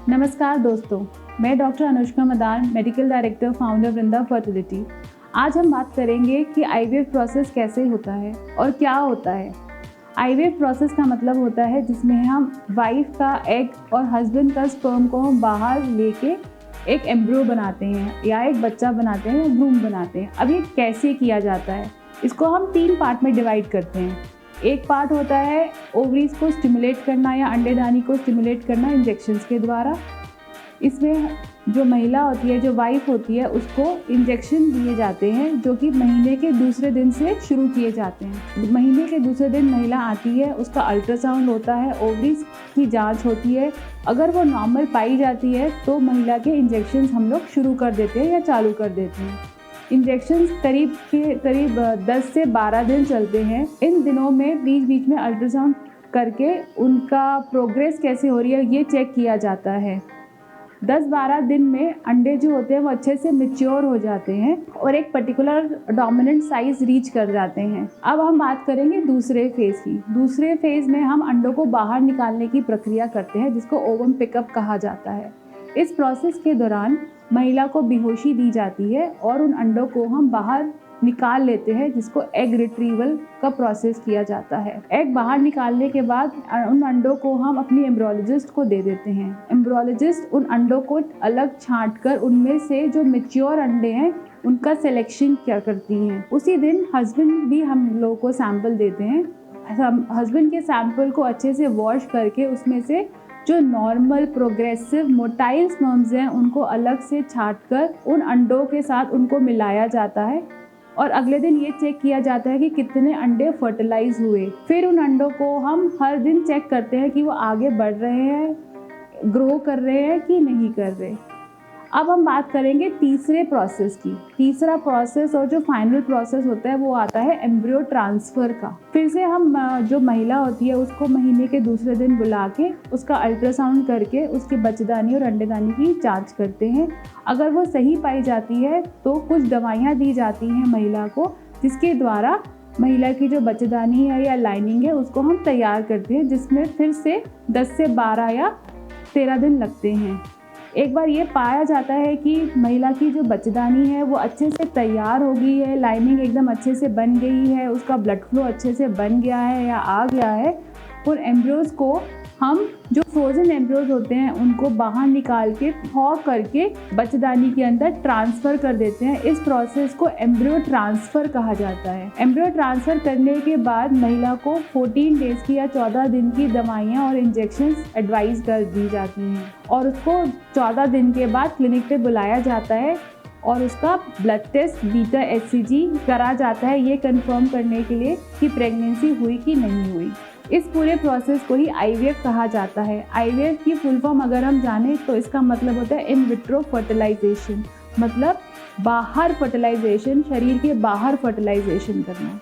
नमस्कार दोस्तों, मैं doctor Anushka Madan, medical director, founder Vrinda fertility. आज हम बात करेंगे कि आईवीएफ प्रोसेस कैसे होता है और क्या होता है। आईवीएफ प्रोसेस का मतलब होता है जिसमें हम वाइफ का एग और हस्बैंड का स्पर्म को हम बाहर लेके एक एम्ब्रियो बनाते हैं या एक बच्चा बनाते हैं या भ्रूण बनाते हैं। अब ये कैसे किया जाता है, इसको हम 3 पार्ट में डिवाइड करते हैं। एक पार्ट होता है ओवरीज को स्टिमुलेट करना या अंडेदानी को स्टिमुलेट करना इंजेक्शंस के द्वारा। इसमें जो महिला होती है, जो वाइफ होती है, उसको इंजेक्शन दिए जाते हैं जो कि महीने के दूसरे दिन से शुरू किए जाते हैं। महीने के दूसरे दिन महिला आती है, उसका अल्ट्रासाउंड होता है, ओवरीज की जांच होती है। अगर वो नॉर्मल पाई जाती है तो महिला के इंजेक्शंस हम लोग शुरू कर देते हैं या चालू कर देते हैं। इंजेक्शंस करीब 10 से 12 दिन चलते हैं। इन दिनों में बीच बीच में अल्ट्रासाउंड करके उनका प्रोग्रेस कैसे हो रही है ये चेक किया जाता है। 10-12 दिन में अंडे जो होते हैं वो अच्छे से मैच्योर हो जाते हैं और एक पर्टिकुलर डोमिनेंट साइज रीच कर जाते हैं। अब हम बात करेंगे दूसरे फेज़ की। दूसरे फेज़ में हम अंडों को बाहर निकालने की प्रक्रिया करते हैं जिसको ओवम पिकअप कहा जाता है। इस प्रोसेस के दौरान महिला को बेहोशी दी जाती है और उन अंडों को हम बाहर निकाल लेते हैं जिसको एग रिट्रीवल का प्रोसेस किया जाता है। एग बाहर निकालने के बाद उन अंडों को हम अपनी एम्ब्रियोलॉजिस्ट को दे देते हैं। एम्ब्रियोलॉजिस्ट उन अंडों को अलग छांटकर उनमें से जो मैच्योर अंडे हैं उनका सिलेक्शन क्या करती हैं। उसी दिन हस्बैंड भी हम लोगों को सैंपल देते हैं। हस्बैंड के सैंपल को अच्छे से वॉश करके उसमें से जो नॉर्मल प्रोग्रेसिव मोटाइल स्पर्म्स हैं उनको अलग से छांटकर उन अंडों के साथ उनको मिलाया जाता है और अगले दिन ये चेक किया जाता है कि कितने अंडे फर्टिलाइज हुए। फिर उन अंडों को हम हर दिन चेक करते हैं कि वो आगे बढ़ रहे हैं, ग्रो कर रहे हैं कि नहीं कर रहे। अब हम बात करेंगे तीसरे प्रोसेस की। तीसरा प्रोसेस और जो फाइनल प्रोसेस होता है वो आता है एम्ब्रियो ट्रांसफ़र का। फिर से हम जो महिला होती है उसको महीने के दूसरे दिन बुला के उसका अल्ट्रासाउंड करके उसके बच्चेदानी और अंडेदानी की जांच करते हैं। अगर वो सही पाई जाती है तो कुछ दवाइयाँ दी जाती हैं महिला को, जिसके द्वारा महिला की जो बच्चेदानी है या लाइनिंग है उसको हम तैयार करते हैं, जिसमें फिर से 10 से 12 या 13 दिन लगते हैं। एक बार ये पाया जाता है कि महिला की जो बच्चेदानी है वो अच्छे से तैयार हो गई है, लाइनिंग एकदम अच्छे से बन गई है, उसका ब्लड फ्लो अच्छे से बन गया है या आ गया है, और एम्ब्रियोज़ को हम जो फ्रोज़न एम्ब्रियोज़ होते हैं उनको बाहर निकाल के थॉ करके बच्चेदानी के अंदर ट्रांसफ़र कर देते हैं। इस प्रोसेस को एम्ब्रियो ट्रांसफ़र कहा जाता है। एम्ब्रियो ट्रांसफ़र करने के बाद महिला को 14 डेज़ की या 14 दिन की दवाइयाँ और इंजेक्शंस एडवाइस कर दी जाती हैं और उसको 14 दिन के बाद क्लिनिक पे बुलाया जाता है और उसका ब्लड टेस्ट बीटा HCG करा जाता है ये कंफर्म करने के लिए कि प्रेगनेंसी हुई कि नहीं हुई। इस पूरे प्रोसेस को ही आईवीएफ कहा जाता है। आईवीएफ की फुल फॉर्म अगर हम जाने तो इसका मतलब होता है इन विट्रो फर्टिलाइजेशन, मतलब बाहर फर्टिलाइजेशन, शरीर के बाहर फर्टिलाइजेशन करना।